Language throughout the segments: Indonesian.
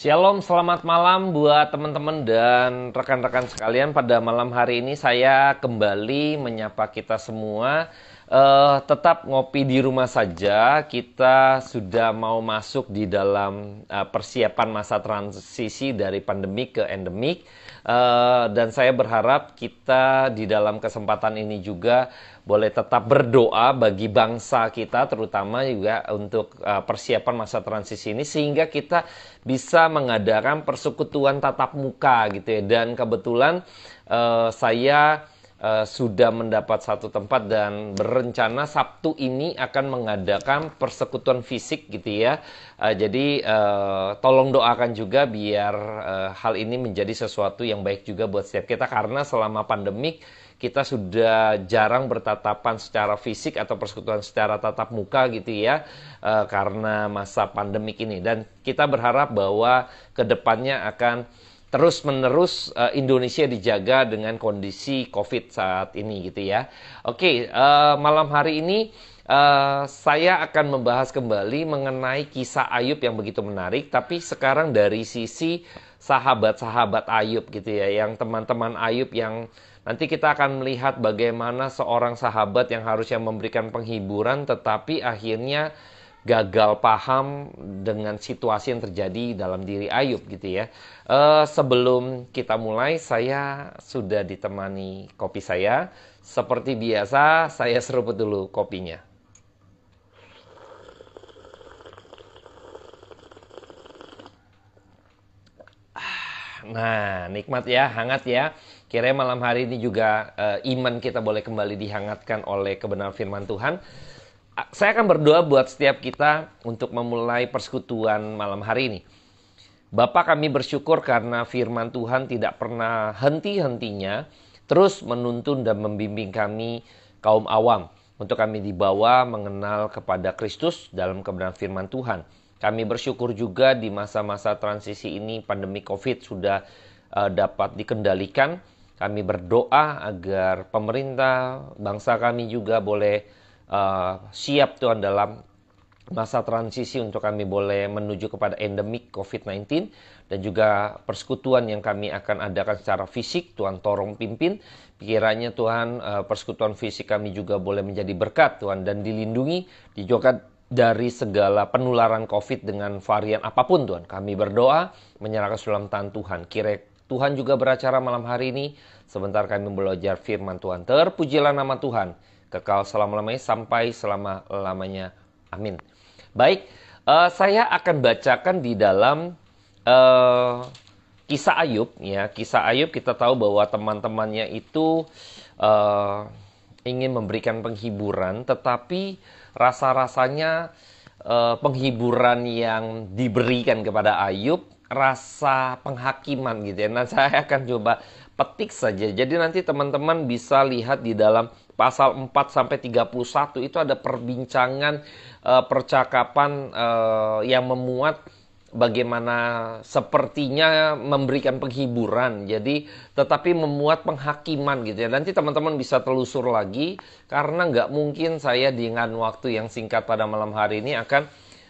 Shalom, selamat malam buat teman-teman dan rekan-rekan sekalian. Pada malam hari ini saya kembali menyapa kita semua. Tetap ngopi di rumah saja. Kita sudah mau masuk di dalam persiapan masa transisi dari pandemi ke endemik. Dan saya berharap kita di dalam kesempatan ini juga boleh tetap berdoa bagi bangsa kita, terutama juga untuk persiapan masa transisi ini, sehingga kita bisa mengadakan persekutuan tatap muka gitu ya. Dan kebetulan saya sudah mendapat satu tempat dan berencana Sabtu ini akan mengadakan persekutuan fisik gitu ya. Jadi tolong doakan juga biar hal ini menjadi sesuatu yang baik juga buat setiap kita, karena selama pandemik kita sudah jarang bertatapan secara fisik atau persekutuan secara tatap muka gitu ya, karena masa pandemik ini. Dan kita berharap bahwa kedepannya akan terus-menerus Indonesia dijaga dengan kondisi COVID saat ini gitu ya. Oke, malam hari ini saya akan membahas kembali mengenai kisah Ayub yang begitu menarik, tapi sekarang dari sisi sahabat-sahabat Ayub gitu ya, yang teman-teman Ayub yang nanti kita akan melihat bagaimana seorang sahabat yang harusnya memberikan penghiburan tetapi akhirnya gagal paham dengan situasi yang terjadi dalam diri Ayub gitu ya. Sebelum kita mulai, saya sudah ditemani kopi saya. Seperti biasa, saya seruput dulu kopinya. Nah, nikmat ya, hangat ya. Kira malam hari ini juga iman kita boleh kembali dihangatkan oleh kebenaran firman Tuhan. Saya akan berdoa buat setiap kita untuk memulai persekutuan malam hari ini. Bapa, kami bersyukur karena firman Tuhan tidak pernah henti-hentinya terus menuntun dan membimbing kami kaum awam untuk kami dibawa mengenal kepada Kristus dalam kebenaran firman Tuhan. Kami bersyukur juga di masa-masa transisi ini pandemi COVID sudah dapat dikendalikan. Kami berdoa agar pemerintah, bangsa kami juga boleh siap Tuhan dalam masa transisi untuk kami boleh menuju kepada endemik COVID-19. Dan juga persekutuan yang kami akan adakan secara fisik, Tuhan tolong pimpin. Kiranya Tuhan persekutuan fisik kami juga boleh menjadi berkat Tuhan, dan dilindungi, dijauhkan dari segala penularan COVID dengan varian apapun Tuhan. Kami berdoa menyerahkan dalam tangan Tuhan. Kiranya Tuhan juga beracara malam hari ini. Sebentar kami belajar firman Tuhan. Terpujilah nama Tuhan, kekal selama-lamanya sampai selama-lamanya. Amin. Baik, saya akan bacakan di dalam kisah Ayub. Ya, kisah Ayub kita tahu bahwa teman-temannya itu ingin memberikan penghiburan, tetapi rasa-rasanya penghiburan yang diberikan kepada Ayub rasa penghakiman gitu ya. Nah, saya akan coba petik saja. Jadi nanti teman-teman bisa lihat di dalam pasal 4 sampai 31 itu ada perbincangan percakapan yang memuat bagaimana sepertinya memberikan penghiburan. Jadi tetapi memuat penghakiman gitu ya. Nanti teman-teman bisa telusur lagi, karena nggak mungkin saya dengan waktu yang singkat pada malam hari ini akan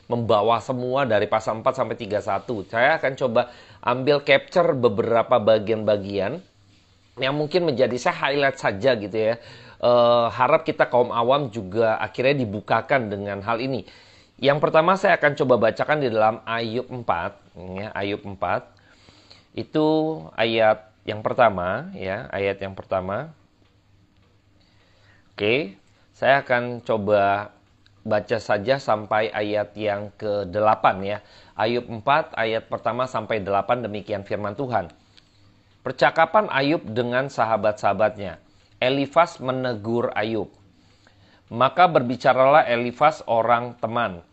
membawa semua dari pasal 4 sampai 31. Saya akan coba ambil capture beberapa bagian-bagian yang mungkin menjadi saya highlight saja gitu ya. Harap kita kaum awam juga akhirnya dibukakan dengan hal ini. Yang pertama saya akan coba bacakan di dalam Ayub 4 ya, Ayub 4. Itu ayat yang pertama ya, ayat yang pertama. Oke, saya akan coba baca saja sampai ayat yang ke-8 ya. Ayub 4 ayat pertama sampai 8, demikian firman Tuhan. Percakapan Ayub dengan sahabat-sahabatnya. Elifas menegur Ayub. Maka berbicaralah Elifas orang teman.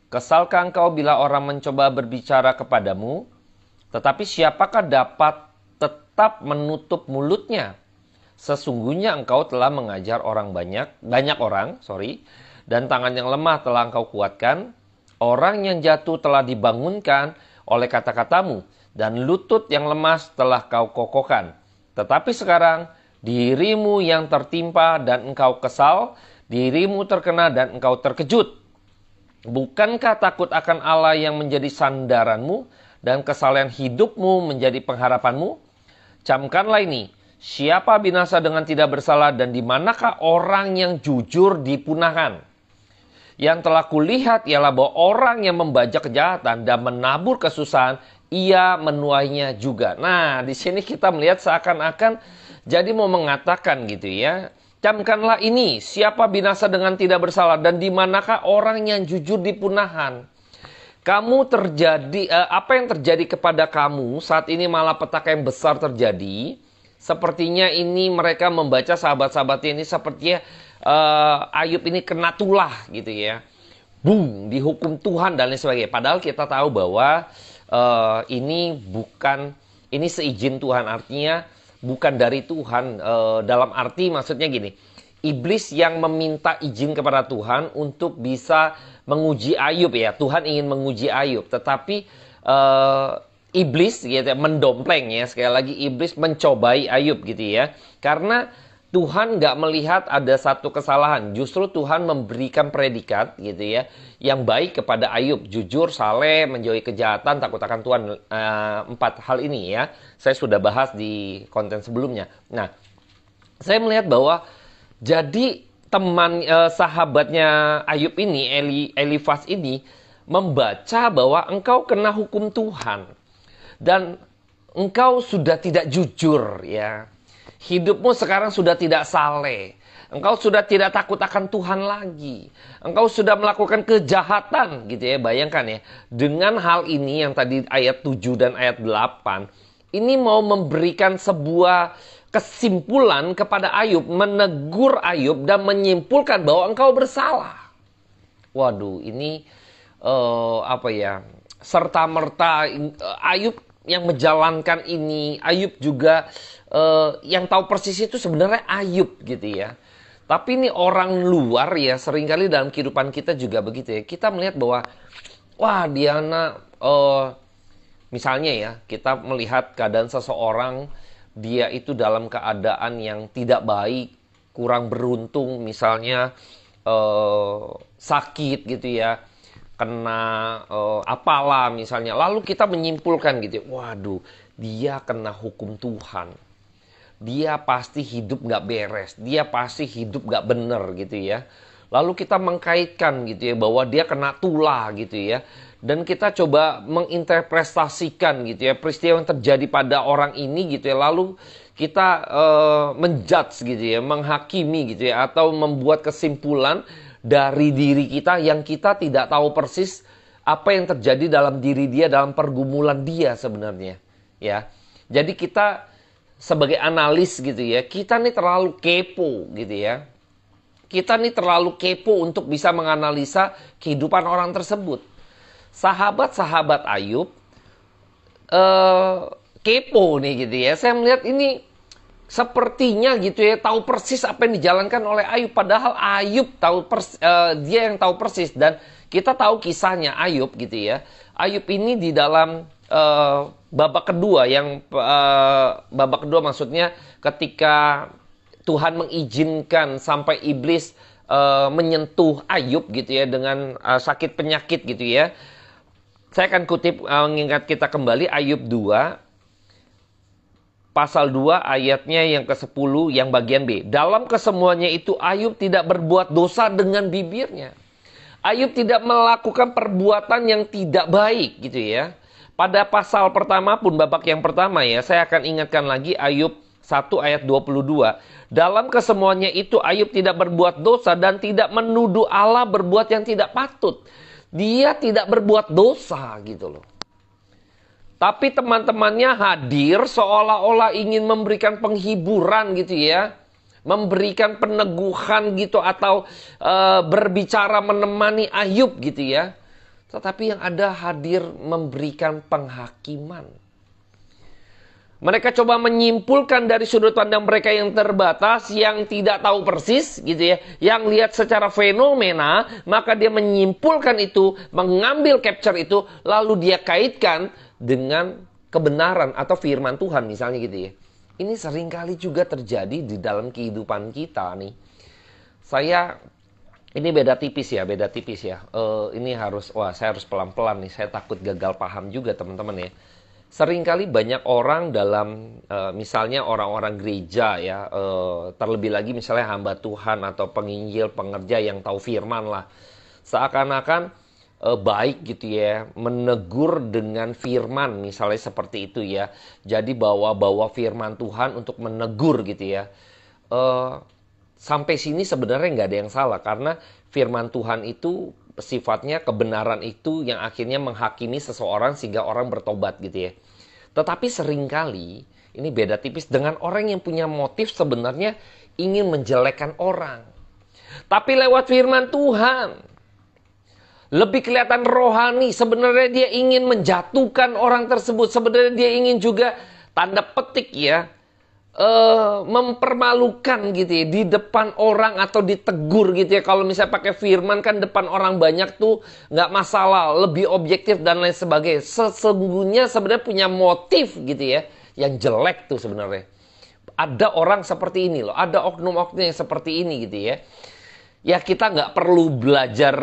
Kesalkah engkau bila orang mencoba berbicara kepadamu? Tetapi siapakah dapat tetap menutup mulutnya? Sesungguhnya engkau telah mengajar orang banyak orang, dan tangan yang lemah telah engkau kuatkan. Orang yang jatuh telah dibangunkan oleh kata-katamu, dan lutut yang lemas telah kau kokohkan. Tetapi sekarang dirimu yang tertimpa dan engkau kesal, dirimu terkena dan engkau terkejut. Bukankah takut akan Allah yang menjadi sandaranmu dan kesalehan hidupmu menjadi pengharapanmu? Camkanlah ini, siapa binasa dengan tidak bersalah dan di manakah orang yang jujur dipunahkan? Yang telah kulihat ialah bahwa orang yang membajak kejahatan dan menabur kesusahan, ia menuainya juga. Nah, di sini kita melihat seakan-akan jadi mau mengatakan gitu ya. Camkanlah ini, siapa binasa dengan tidak bersalah dan di manakah orang yang jujur dipunahkan. Apa yang terjadi kepada kamu saat ini malapetaka yang besar terjadi. Sepertinya ini mereka membaca sahabat-sahabatnya ini sepertinya Ayub ini kena tulah gitu ya. Boom, dihukum Tuhan dan lain sebagainya. Padahal kita tahu bahwa ini seizin Tuhan, artinya bukan dari Tuhan. Dalam arti maksudnya gini, iblis yang meminta izin kepada Tuhan untuk bisa menguji Ayub ya. Tuhan ingin menguji Ayub, tetapi iblis gitu, mendompleng ya. Sekali lagi iblis mencobai Ayub gitu ya. Karena Tuhan nggak melihat ada satu kesalahan. Justru Tuhan memberikan predikat gitu ya, yang baik kepada Ayub. Jujur, saleh, menjauhi kejahatan, takut akan Tuhan. 4 hal ini ya, saya sudah bahas di konten sebelumnya. Nah, saya melihat bahwa jadi sahabatnya Ayub ini, Elifaz ini, membaca bahwa engkau kena hukum Tuhan. Dan engkau sudah tidak jujur ya. Hidupmu sekarang sudah tidak saleh. Engkau sudah tidak takut akan Tuhan lagi. Engkau sudah melakukan kejahatan gitu ya. Bayangkan ya. Dengan hal ini yang tadi ayat 7 dan ayat 8. Ini mau memberikan sebuah kesimpulan kepada Ayub. Menegur Ayub dan menyimpulkan bahwa engkau bersalah. Waduh, ini serta-merta Ayub yang menjalankan ini. Ayub juga yang tahu persis itu sebenarnya Ayub gitu ya. Tapi ini orang luar ya, seringkali dalam kehidupan kita juga begitu ya. Kita melihat bahwa wah Diana, misalnya ya, kita melihat keadaan seseorang, dia itu dalam keadaan yang tidak baik, kurang beruntung, misalnya sakit gitu ya, kena apalah misalnya. Lalu kita menyimpulkan gitu, waduh dia kena hukum Tuhan. Dia pasti hidup gak beres. Dia pasti hidup gak bener gitu ya. Lalu kita mengkaitkan gitu ya, bahwa dia kena tulah gitu ya. Dan kita coba menginterpretasikan gitu ya, peristiwa yang terjadi pada orang ini gitu ya. Lalu kita menjudge gitu ya, menghakimi gitu ya. Atau membuat kesimpulan dari diri kita yang kita tidak tahu persis apa yang terjadi dalam diri dia, dalam pergumulan dia sebenarnya ya. Jadi kita sebagai analis gitu ya, kita nih terlalu kepo gitu ya. Kita nih terlalu kepo untuk bisa menganalisa kehidupan orang tersebut. Sahabat-sahabat Ayub kepo nih gitu ya. Saya melihat ini sepertinya gitu ya, tahu persis apa yang dijalankan oleh Ayub. Padahal Ayub dia yang tahu persis. Dan kita tahu kisahnya Ayub gitu ya. Ayub ini di dalam babak kedua, babak kedua maksudnya ketika Tuhan mengizinkan sampai iblis menyentuh Ayub gitu ya, dengan sakit penyakit gitu ya. Saya akan kutip, mengingat kita kembali Ayub 2 pasal 2 ayatnya yang ke-10 yang bagian B. Dalam kesemuanya itu Ayub tidak berbuat dosa dengan bibirnya. Ayub tidak melakukan perbuatan yang tidak baik gitu ya. Pada pasal pertama pun, babak yang pertama ya, saya akan ingatkan lagi Ayub 1 ayat 22. Dalam kesemuanya itu Ayub tidak berbuat dosa dan tidak menuduh Allah berbuat yang tidak patut. Dia tidak berbuat dosa gitu loh. Tapi teman-temannya hadir seolah-olah ingin memberikan penghiburan gitu ya. Memberikan peneguhan gitu, atau berbicara menemani Ayub gitu ya. Tetapi yang ada hadir memberikan penghakiman. Mereka coba menyimpulkan dari sudut pandang mereka yang terbatas, yang tidak tahu persis gitu ya, yang lihat secara fenomena, maka dia menyimpulkan itu, mengambil capture itu, lalu dia kaitkan dengan kebenaran atau firman Tuhan misalnya gitu ya. Ini seringkali juga terjadi di dalam kehidupan kita nih. Saya Ini beda tipis ya, beda tipis ya. Ini harus, wah saya harus pelan-pelan nih, saya takut gagal paham juga teman-teman ya. Seringkali banyak orang dalam, misalnya orang-orang gereja ya, terlebih lagi misalnya hamba Tuhan atau penginjil, pengerja yang tahu firman lah. Seakan-akan baik gitu ya, menegur dengan firman misalnya seperti itu ya. Jadi bawa-bawa firman Tuhan untuk menegur gitu ya. Eh, Sampai sini sebenarnya nggak ada yang salah karena firman Tuhan itu sifatnya kebenaran itu yang akhirnya menghakimi seseorang sehingga orang bertobat gitu ya. Tetapi seringkali ini beda tipis dengan orang yang punya motif sebenarnya ingin menjelekkan orang. Tapi lewat firman Tuhan lebih kelihatan rohani. Sebenarnya dia ingin menjatuhkan orang tersebut. Sebenarnya dia ingin juga tanda petik ya, mempermalukan gitu ya di depan orang atau ditegur gitu ya. Kalau misalnya pakai firman kan depan orang banyak tuh nggak masalah, lebih objektif dan lain sebagainya. Sesungguhnya sebenarnya punya motif gitu ya yang jelek tuh sebenarnya. Ada orang seperti ini loh, ada oknum-oknum yang seperti ini gitu ya. Ya kita nggak perlu belajar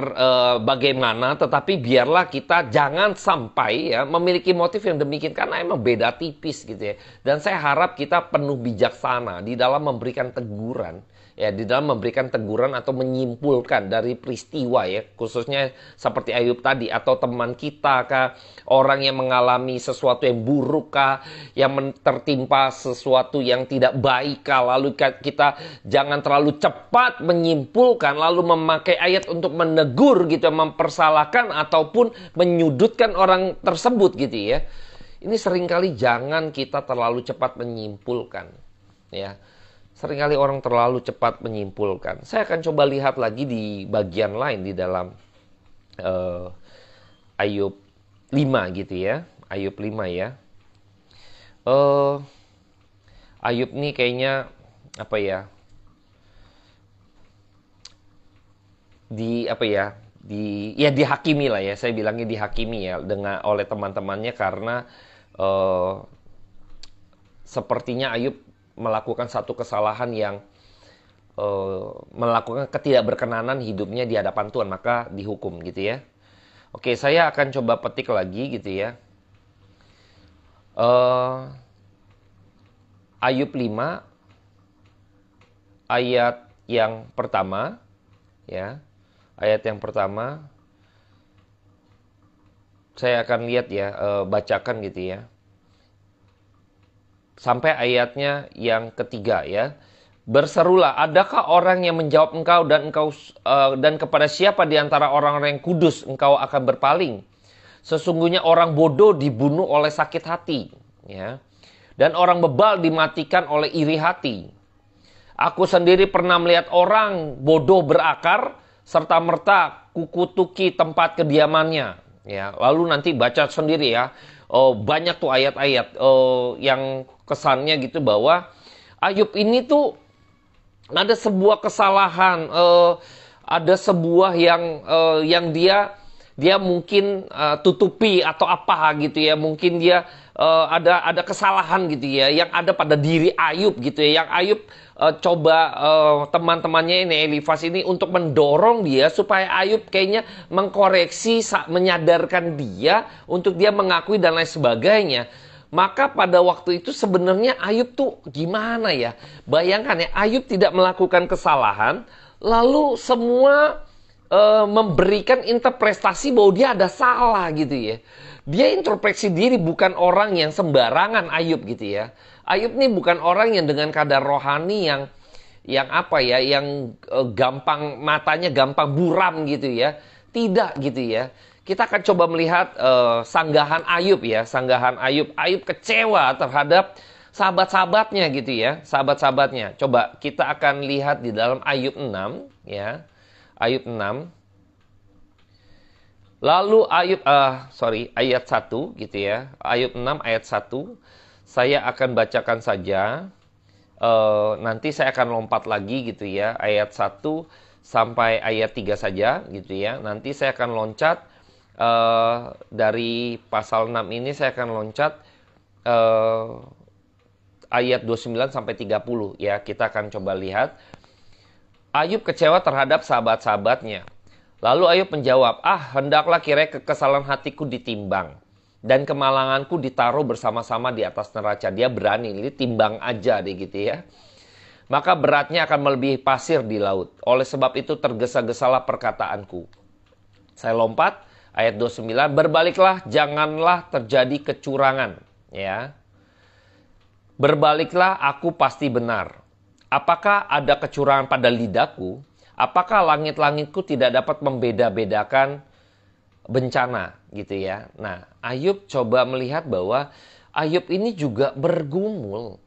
bagaimana, tetapi biarlah kita jangan sampai ya memiliki motif yang demikian karena emang beda tipis gitu ya. Dan saya harap kita penuh bijaksana di dalam memberikan teguran, ya di dalam memberikan teguran atau menyimpulkan dari peristiwa ya, khususnya seperti Ayub tadi atau teman kita kah, orang yang mengalami sesuatu yang buruk kah, yang tertimpa sesuatu yang tidak baik kah, lalu kita jangan terlalu cepat menyimpulkan lalu memakai ayat untuk menegur gitu, mempersalahkan ataupun menyudutkan orang tersebut gitu ya. Ini seringkali jangan kita terlalu cepat menyimpulkan ya. Seringkali orang terlalu cepat menyimpulkan. Saya akan coba lihat lagi di bagian lain di dalam Ayub 5 gitu ya. Ayub 5 ya. Ayub nih kayaknya apa ya? Dihakimi lah ya. Saya bilangnya dihakimi ya dengan oleh teman-temannya karena sepertinya Ayub melakukan satu kesalahan yang melakukan ketidakberkenanan hidupnya di hadapan Tuhan, maka dihukum gitu ya. Oke, saya akan coba petik lagi gitu ya. Ayub 5 ayat yang pertama ya. Ayat yang pertama saya akan lihat ya, bacakan gitu ya. Sampai ayatnya yang ketiga ya. Berserulah, adakah orang yang menjawab engkau dan kepada siapa di antara orang-orang yang kudus engkau akan berpaling? Sesungguhnya orang bodoh dibunuh oleh sakit hati, ya. Dan orang bebal dimatikan oleh iri hati. Aku sendiri pernah melihat orang bodoh berakar serta merta kukutuki tempat kediamannya. Ya, lalu nanti baca sendiri ya. Banyak tuh ayat-ayat yang kesannya gitu bahwa Ayub ini tuh ada sebuah kesalahan, ada sebuah yang dia mungkin tutupi atau apa gitu ya, mungkin dia ada kesalahan gitu ya yang ada pada diri Ayub gitu ya, yang Ayub coba teman-temannya ini Elifaz ini untuk mendorong dia supaya Ayub kayaknya mengkoreksi, menyadarkan dia untuk dia mengakui dan lain sebagainya. Maka pada waktu itu sebenarnya Ayub tuh gimana ya? Bayangkan ya, Ayub tidak melakukan kesalahan, lalu semua memberikan interpretasi bahwa dia ada salah gitu ya. Dia introspeksi diri, bukan orang yang sembarangan Ayub gitu ya. Ayub nih bukan orang yang dengan kadar rohani yang apa ya, yang gampang matanya gampang buram gitu ya. Tidak gitu ya. Kita akan coba melihat sanggahan Ayub ya, sanggahan Ayub. Ayub kecewa terhadap sahabat-sahabatnya gitu ya, sahabat-sahabatnya. Coba kita akan lihat di dalam Ayub 6 ya. Ayub 6. Lalu ayat 1 gitu ya. Ayub 6 ayat 1. Saya akan bacakan saja. Nanti saya akan lompat lagi gitu ya. Ayat 1 sampai ayat 3 saja gitu ya. Nanti saya akan loncat dari pasal 6 ini saya akan loncat ayat 29 sampai 30 ya. Kita akan coba lihat. Ayub kecewa terhadap sahabat-sahabatnya. Lalu Ayub menjawab, hendaklah kiranya kekesalan hatiku ditimbang dan kemalanganku ditaruh bersama-sama di atas neraca. Dia berani, ini timbang aja deh gitu ya. Maka beratnya akan melebihi pasir di laut. Oleh sebab itu tergesa-gesalah perkataanku. Saya lompat, ayat 29, berbaliklah, janganlah terjadi kecurangan. Ya. Berbaliklah, aku pasti benar. Apakah ada kecurangan pada lidahku? Apakah langit-langitku tidak dapat membeda-bedakan bencana gitu ya. Nah, Ayub coba melihat bahwa Ayub ini juga bergumul.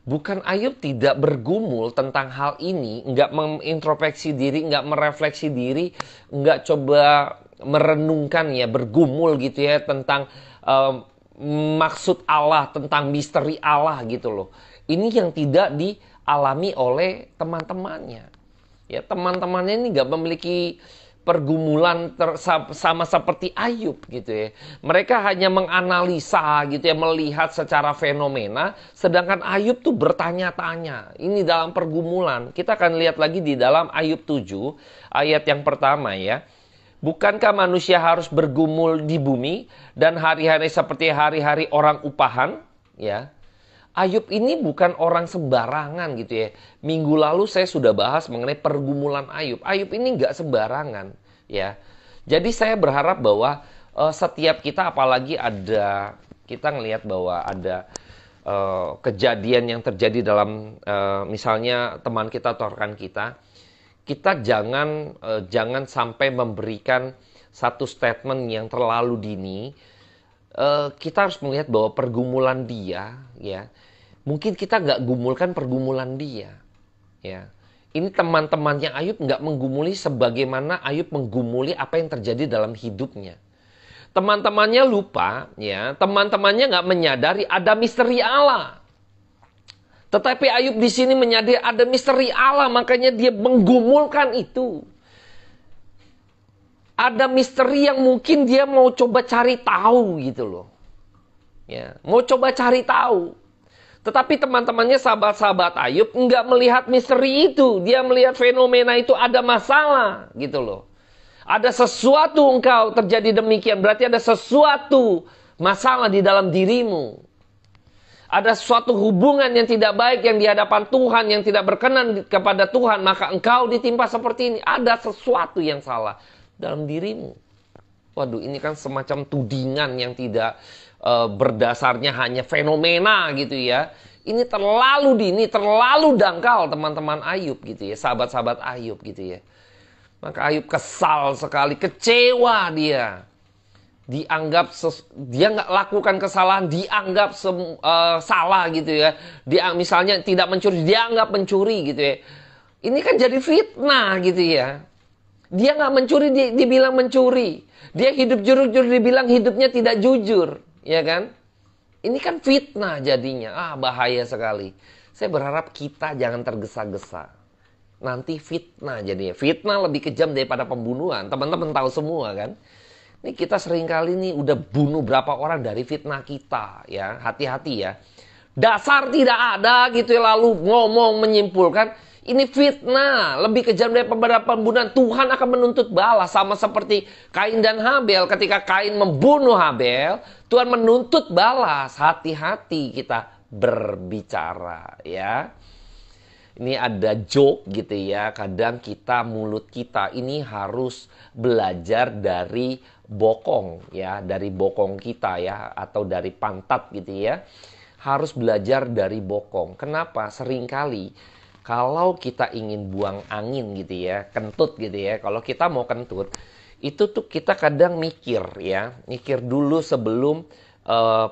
Bukan Ayub tidak bergumul tentang hal ini, nggak mengintrospeksi diri, nggak merefleksi diri, nggak coba merenungkan ya, bergumul gitu ya tentang maksud Allah, tentang misteri Allah gitu loh. Ini yang tidak dialami oleh teman-temannya. Ya, teman-temannya ini nggak memiliki pergumulan sama seperti Ayub gitu ya. Mereka hanya menganalisa gitu ya, melihat secara fenomena, sedangkan Ayub tuh bertanya-tanya. Ini dalam pergumulan. Kita akan lihat lagi di dalam Ayub 7 ayat yang pertama ya. Bukankah manusia harus bergumul di bumi dan hari-hari seperti hari-hari orang upahan ya? Ayub ini bukan orang sembarangan gitu ya. Minggu lalu saya sudah bahas mengenai pergumulan Ayub. Ayub ini nggak sembarangan ya. Jadi saya berharap bahwa setiap kita, apalagi ada, kita ngelihat bahwa ada kejadian yang terjadi dalam misalnya teman kita atau rekan kita, kita jangan sampai memberikan satu statement yang terlalu dini. Kita harus melihat bahwa pergumulan dia ya, mungkin kita nggak gumulkan pergumulan dia ya. Ini teman-temannya Ayub nggak menggumuli sebagaimana Ayub menggumuli apa yang terjadi dalam hidupnya. Teman-temannya lupa ya, teman-temannya nggak menyadari ada misteri Allah. Tetapi Ayub di sini menyadari ada misteri Allah, makanya dia menggumulkan itu. Ada misteri yang mungkin dia mau coba cari tahu gitu loh. Ya, mau coba cari tahu. Tetapi teman-temannya, sahabat-sahabat Ayub enggak melihat misteri itu. Dia melihat fenomena itu ada masalah gitu loh. Ada sesuatu engkau terjadi demikian, berarti ada sesuatu masalah di dalam dirimu. Ada suatu hubungan yang tidak baik yang di hadapan Tuhan, yang tidak berkenan kepada Tuhan, maka engkau ditimpa seperti ini. Ada sesuatu yang salah dalam dirimu. Waduh, ini kan semacam tudingan yang tidak berdasarnya hanya fenomena gitu ya. Ini terlalu dini, terlalu dangkal teman-teman Ayub gitu ya, sahabat-sahabat Ayub gitu ya. Maka Ayub kesal sekali, kecewa dia. Dianggap dia nggak lakukan kesalahan, dianggap salah gitu ya. Dia misalnya tidak mencuri, dianggap mencuri gitu ya. Ini kan jadi fitnah gitu ya. Dia nggak mencuri, dibilang mencuri. Dia hidup jujur, dibilang hidupnya tidak jujur, ya kan? Ini kan fitnah jadinya. Bahaya sekali. Saya berharap kita jangan tergesa-gesa. Nanti fitnah jadinya. Fitnah lebih kejam daripada pembunuhan. Teman-teman tahu semua kan? Ini kita seringkali nih udah bunuh berapa orang dari fitnah kita, ya. Hati-hati ya. Dasar tidak ada gitu ya, lalu ngomong menyimpulkan. Ini fitnah, lebih kejam daripada pembunuhan. Tuhan akan menuntut balas, sama seperti Kain dan Habel. Ketika Kain membunuh Habel, Tuhan menuntut balas. Hati-hati kita berbicara ya. Ini ada joke gitu ya. Kadang kita, mulut kita ini harus belajar dari bokong ya, dari bokong kita ya, atau dari pantat gitu ya. Harus belajar dari bokong. Kenapa? Seringkali kalau kita ingin buang angin gitu ya, kentut gitu ya. Kalau kita mau kentut, itu tuh kita kadang mikir ya. Mikir dulu sebelum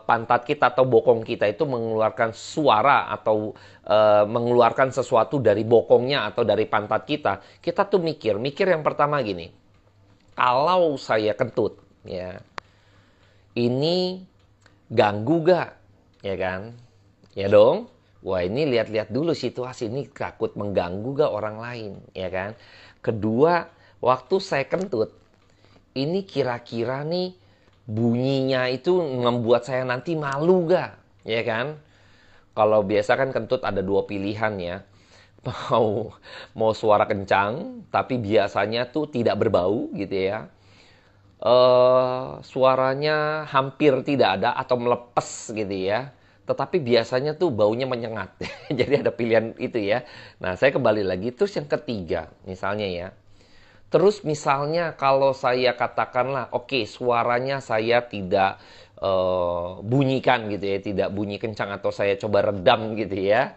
pantat kita atau bokong kita itu mengeluarkan suara atau mengeluarkan sesuatu dari bokongnya atau dari pantat kita. Kita tuh mikir yang pertama gini. Kalau saya kentut ya, ini ganggu gak? Ya kan? Ya dong. Wah, ini lihat-lihat dulu situasi ini takut mengganggu gak orang lain, ya kan? Kedua, waktu saya kentut, ini kira-kira nih bunyinya itu membuat saya nanti malu gak, ya kan? Kalau biasa kan kentut ada dua pilihan ya. mau mau suara kencang, tapi biasanya tuh tidak berbau gitu ya. Suaranya hampir tidak ada atau melepas gitu ya. Tetapi biasanya tuh baunya menyengat. Jadi ada pilihan itu ya. Nah, saya kembali lagi. Terus yang ketiga, misalnya ya. Terus misalnya kalau saya katakanlah, oke, suaranya saya tidak bunyikan gitu ya, tidak bunyi kencang atau saya coba redam gitu ya.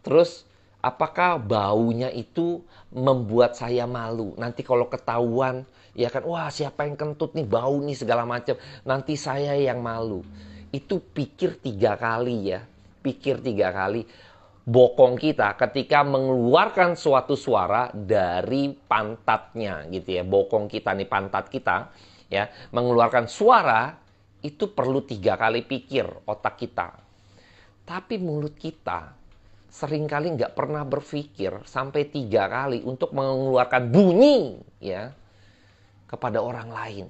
Terus apakah baunya itu membuat saya malu? Nanti kalau ketahuan, ya kan, wah siapa yang kentut nih, bau nih segala macam. Nanti saya yang malu. Itu pikir 3 kali ya, pikir 3 kali bokong kita ketika mengeluarkan suatu suara dari pantatnya gitu ya. Bokong kita nih, pantat kita ya, mengeluarkan suara itu perlu 3 kali pikir otak kita. Tapi mulut kita seringkali nggak pernah berpikir sampai 3 kali untuk mengeluarkan bunyi ya kepada orang lain.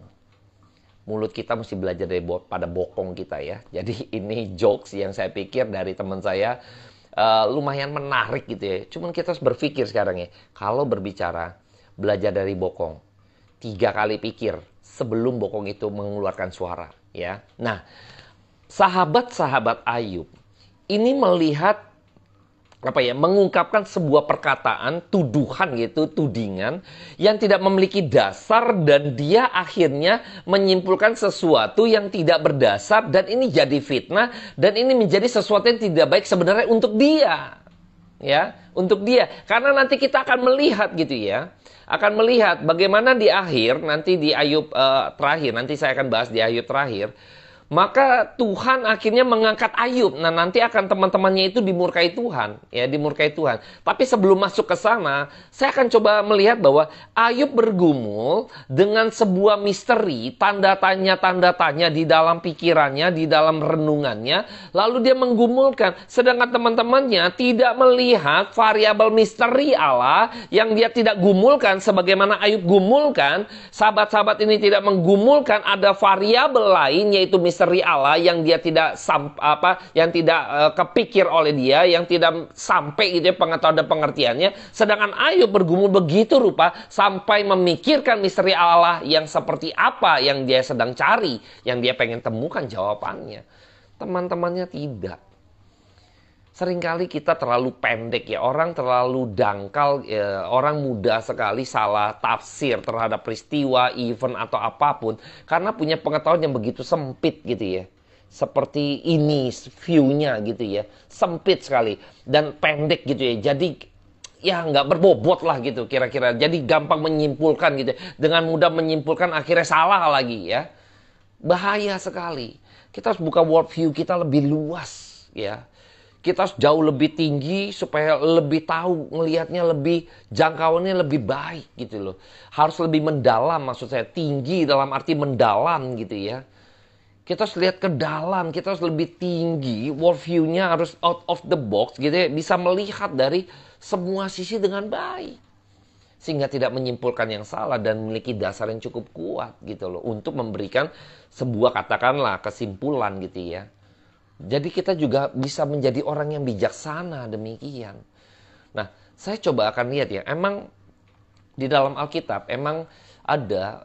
Mulut kita mesti belajar dari pada bokong kita ya. Jadi ini jokes yang saya pikir dari teman saya, lumayan menarik gitu ya. Cuman kita harus berpikir sekarang ya. Kalau berbicara, belajar dari bokong. 3 kali pikir sebelum bokong itu mengeluarkan suara ya. Nah, sahabat-sahabat Ayub ini melihat mengungkapkan sebuah perkataan, tuduhan gitu, tudingan yang tidak memiliki dasar, dan dia akhirnya menyimpulkan sesuatu yang tidak berdasar, dan ini jadi fitnah, dan ini menjadi sesuatu yang tidak baik sebenarnya untuk dia. Ya, untuk dia. Karena nanti kita akan melihat gitu ya. Akan melihat bagaimana di akhir, nanti di Ayub terakhir, nanti saya akan bahas di Ayub terakhir. Maka Tuhan akhirnya mengangkat Ayub. Nah, nanti akan teman-temannya itu dimurkai Tuhan, ya, dimurkai Tuhan. Tapi sebelum masuk ke sana, saya akan coba melihat bahwa Ayub bergumul dengan sebuah misteri, tanda tanya di dalam pikirannya, di dalam renungannya, lalu dia menggumulkan. Sedangkan teman-temannya tidak melihat variabel misteri Allah yang dia tidak gumulkan sebagaimana Ayub gumulkan. Sahabat-sahabat ini tidak menggumulkan ada variabel lain, yaitu misteri Allah yang dia tidak yang tidak kepikir oleh dia, yang tidak sampai gitu ya pengetahuan dan pengertiannya. Sedangkan Ayub bergumul begitu rupa sampai memikirkan misteri Allah yang seperti apa yang dia sedang cari, yang dia pengen temukan jawabannya. Teman-temannya tidak. Seringkali kita terlalu pendek ya, orang terlalu dangkal, ya, orang mudah sekali salah tafsir terhadap peristiwa, event atau apapun karena punya pengetahuan yang begitu sempit gitu ya. Seperti ini view-nya gitu ya, sempit sekali dan pendek gitu ya. Jadi ya nggak berbobot lah gitu kira-kira. Jadi gampang menyimpulkan gitu. Dengan mudah menyimpulkan akhirnya salah lagi ya. Bahaya sekali. Kita harus buka world view kita lebih luas ya. Kita harus jauh lebih tinggi supaya lebih tahu, ngelihatnya lebih, jangkauannya lebih baik gitu loh. Harus lebih mendalam, maksud saya tinggi dalam arti mendalam gitu ya. Kita harus lihat ke dalam, kita harus lebih tinggi, worldview-nya harus out of the box gitu ya. Bisa melihat dari semua sisi dengan baik. Sehingga tidak menyimpulkan yang salah dan memiliki dasar yang cukup kuat gitu loh. Untuk memberikan sebuah katakanlah kesimpulan gitu ya. Jadi kita juga bisa menjadi orang yang bijaksana demikian. Nah, saya coba akan lihat ya. Emang di dalam Alkitab emang ada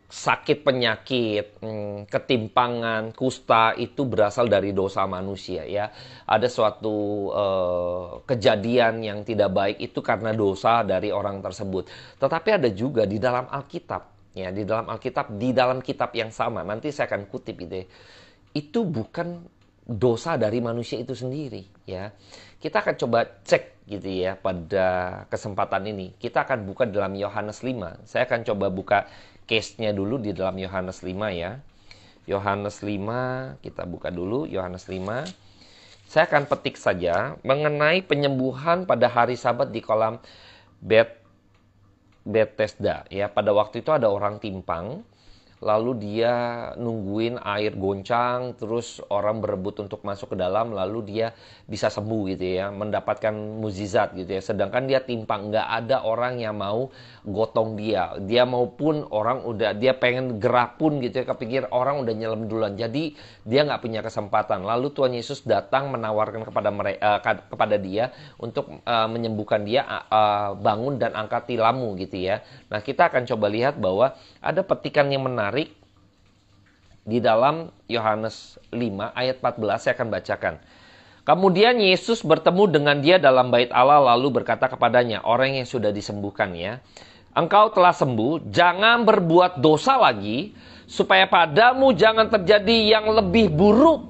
sakit penyakit, ketimpangan, kusta itu berasal dari dosa manusia ya. Ada suatu kejadian yang tidak baik itu karena dosa dari orang tersebut. Tetapi ada juga di dalam Alkitab. Ya, di dalam Alkitab, di dalam kitab yang sama, nanti saya akan kutip itu. Itu bukan dosa dari manusia itu sendiri, ya. Kita akan coba cek gitu ya pada kesempatan ini. Kita akan buka dalam Yohanes 5. Saya akan coba buka case-nya dulu di dalam Yohanes 5 ya. Yohanes 5, kita buka dulu Yohanes 5. Saya akan petik saja mengenai penyembuhan pada hari Sabat di kolam Bethesda ya. Pada waktu itu ada orang timpang, lalu dia nungguin air goncang, terus orang berebut untuk masuk ke dalam, lalu dia bisa sembuh gitu ya, mendapatkan mukjizat gitu ya. Sedangkan dia timpang, nggak ada orang yang mau gotong dia. Dia maupun orang udah, dia pengen gerak pun gitu ya, kepikir orang udah nyelam duluan. Jadi dia nggak punya kesempatan. Lalu Tuhan Yesus datang menawarkan kepada dia untuk menyembuhkan dia, bangun dan angkat tilammu gitu ya. Nah, kita akan coba lihat bahwa ada petikan yang menarik di dalam Yohanes 5 ayat 14, saya akan bacakan. Kemudian Yesus bertemu dengan dia dalam bait Allah lalu berkata kepadanya, orang yang sudah disembuhkan ya, engkau telah sembuh, jangan berbuat dosa lagi, supaya padamu jangan terjadi yang lebih buruk.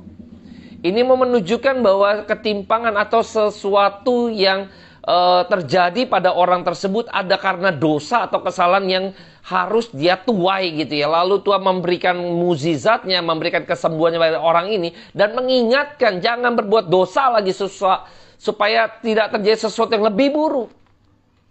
Ini mau menunjukkan bahwa ketimpangan atau sesuatu yang terjadi pada orang tersebut ada karena dosa atau kesalahan yang harus dia tuai gitu ya. Lalu Tuhan memberikan mukjizatnya, memberikan kesembuhannya pada orang ini dan mengingatkan jangan berbuat dosa lagi supaya tidak terjadi sesuatu yang lebih buruk.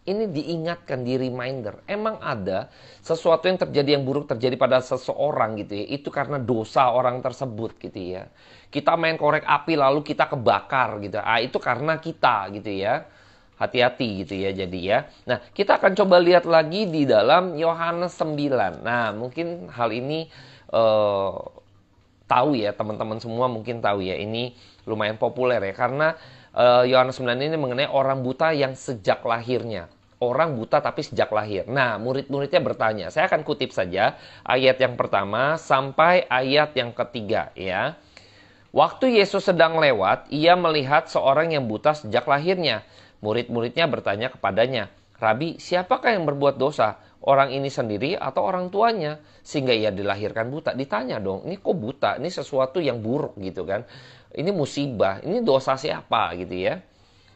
Ini diingatkan, di reminder. Emang ada sesuatu yang terjadi yang buruk terjadi pada seseorang gitu ya. Itu karena dosa orang tersebut gitu ya. Kita main korek api lalu kita kebakar gitu. Itu karena kita gitu ya. Hati-hati gitu ya jadi ya. Nah, kita akan coba lihat lagi di dalam Yohanes 9. Nah, mungkin hal ini tahu ya, teman-teman semua mungkin tahu ya. Ini lumayan populer ya, karena Yohanes 9 ini mengenai orang buta yang sejak lahirnya. Orang buta tapi sejak lahir. Nah, murid-muridnya bertanya. Saya akan kutip saja ayat yang pertama sampai ayat yang ketiga ya. Waktu Yesus sedang lewat, ia melihat seorang yang buta sejak lahirnya. Murid-muridnya bertanya kepadanya, Rabi, siapakah yang berbuat dosa? Orang ini sendiri atau orang tuanya? Sehingga ia dilahirkan buta. Ditanya dong, ini kok buta? Ini sesuatu yang buruk gitu kan. Ini musibah, ini dosa siapa gitu ya.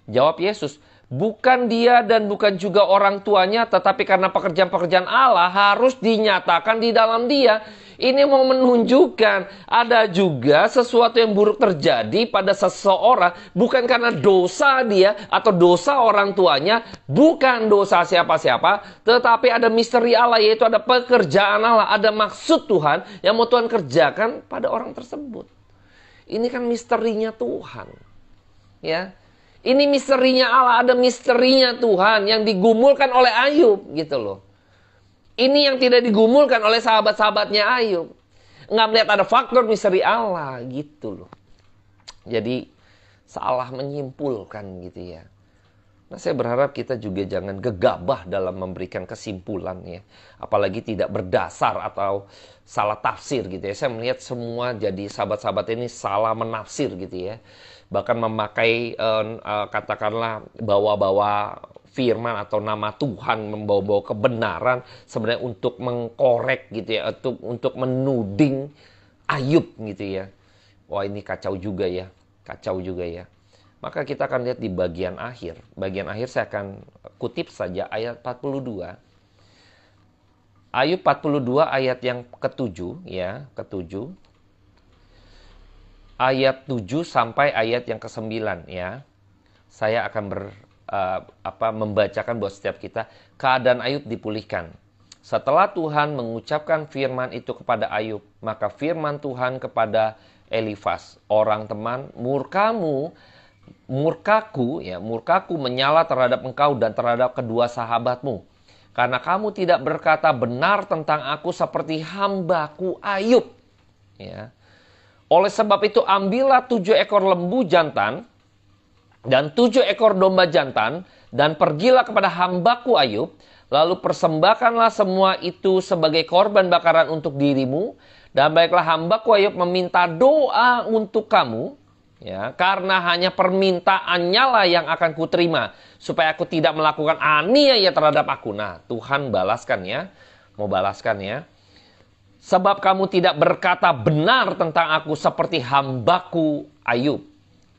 Jawab Yesus, bukan dia dan bukan juga orang tuanya, tetapi karena pekerjaan-pekerjaan Allah harus dinyatakan di dalam dia. Ini mau menunjukkan ada juga sesuatu yang buruk terjadi pada seseorang bukan karena dosa dia atau dosa orang tuanya, bukan dosa siapa-siapa, tetapi ada misteri Allah, yaitu ada pekerjaan Allah, ada maksud Tuhan yang mau Tuhan kerjakan pada orang tersebut. Ini kan misterinya Tuhan. Ya. Ini misterinya Allah, ada misterinya Tuhan yang digumulkan oleh Ayub gitu loh. Ini yang tidak digumulkan oleh sahabat-sahabatnya Ayub. Nggak melihat ada faktor misteri Allah gitu loh. Jadi salah menyimpulkan gitu ya. Nah, saya berharap kita juga jangan gegabah dalam memberikan kesimpulan ya. Apalagi tidak berdasar atau salah tafsir gitu ya. Saya melihat semua jadi sahabat-sahabat ini salah menafsir gitu ya. Bahkan memakai katakanlah bawa-bawa firman atau nama Tuhan, membawa-bawa kebenaran sebenarnya untuk mengkorek gitu ya, untuk menuding Ayub gitu ya. Wah, ini kacau juga ya. Kacau juga ya. Maka kita akan lihat di bagian akhir. Bagian akhir saya akan kutip saja ayat 42. Ayub 42 ayat yang ke-7 ya, ke-7. Ayat 7 sampai ayat yang ke-9 ya. Saya akan membacakan buat setiap kita. Keadaan Ayub dipulihkan. Setelah Tuhan mengucapkan firman itu kepada Ayub, maka firman Tuhan kepada Elifas, orang teman, murkaku menyala terhadap engkau dan terhadap kedua sahabatmu. Karena kamu tidak berkata benar tentang aku seperti hambaku Ayub. Ya. Oleh sebab itu ambillah 7 ekor lembu jantan dan 7 ekor domba jantan dan pergilah kepada hambaku Ayub. Lalu persembahkanlah semua itu sebagai korban bakaran untuk dirimu. Dan baiklah hambaku Ayub meminta doa untuk kamu. Ya, karena hanya permintaannya lah yang akan kuterima. Supaya aku tidak melakukan aniaya terhadap aku. Nah, Tuhan balaskan ya. Mau balaskan ya. Sebab kamu tidak berkata benar tentang aku seperti hambaku Ayub.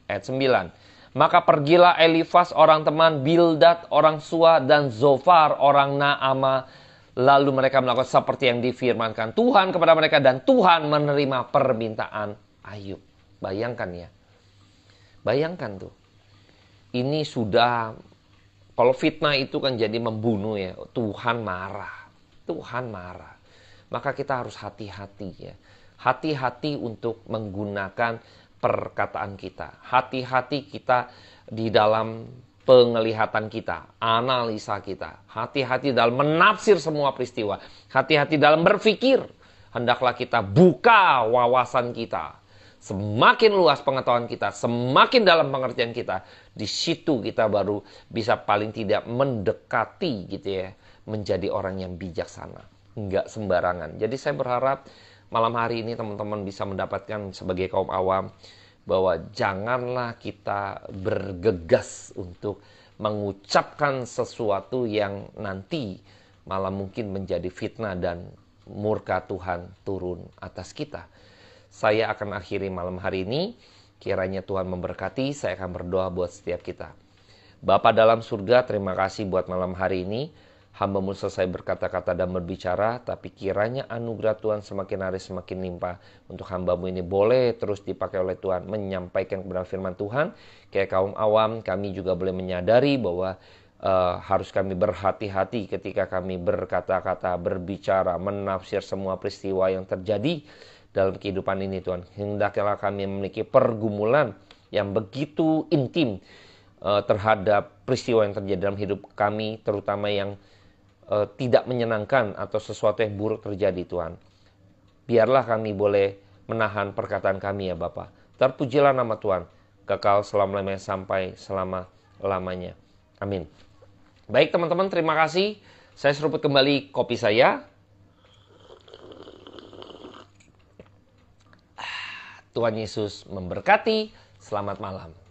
Ayat 9. Maka pergilah Elifas orang teman, Bildad orang Sua, dan Zofar orang Naama. Lalu mereka melakukan seperti yang difirmankan Tuhan kepada mereka. Dan Tuhan menerima permintaan Ayub. Bayangkan ya. Bayangkan tuh. Ini sudah, kalau fitnah itu kan jadi membunuh ya. Tuhan marah. Tuhan marah. maka kita harus hati-hati ya. Hati-hati untuk menggunakan perkataan kita. Hati-hati kita di dalam penglihatan kita, analisa kita. Hati-hati dalam menafsir semua peristiwa. Hati-hati dalam berpikir. Hendaklah kita buka wawasan kita. Semakin luas pengetahuan kita, semakin dalam pengertian kita, di situ kita baru bisa paling tidak mendekati gitu ya, menjadi orang yang bijaksana, nggak sembarangan. Jadi saya berharap malam hari ini teman-teman bisa mendapatkan sebagai kaum awam bahwa janganlah kita bergegas untuk mengucapkan sesuatu yang nanti malah mungkin menjadi fitnah dan murka Tuhan turun atas kita. Saya akan akhiri malam hari ini. Kiranya Tuhan memberkati. Saya akan berdoa buat setiap kita. Bapa dalam surga, terima kasih buat malam hari ini. Hamba-Mu selesai berkata-kata dan berbicara, tapi kiranya anugerah Tuhan semakin hari semakin limpah. Untuk hamba-Mu ini boleh terus dipakai oleh Tuhan menyampaikan kebenaran firman Tuhan. Kayak kaum awam, kami juga boleh menyadari bahwa harus kami berhati-hati ketika kami berkata-kata, berbicara, menafsir semua peristiwa yang terjadi dalam kehidupan ini Tuhan. Hendaklah kami memiliki pergumulan yang begitu intim terhadap peristiwa yang terjadi dalam hidup kami, terutama yang tidak menyenangkan atau sesuatu yang buruk terjadi Tuhan. Biarlah kami boleh menahan perkataan kami ya Bapa. Terpujilah nama Tuhan, kekal selama-lamanya sampai selama-lamanya. Amin. Baik teman-teman, terima kasih. Saya seruput kembali kopi saya. Tuhan Yesus memberkati. Selamat malam.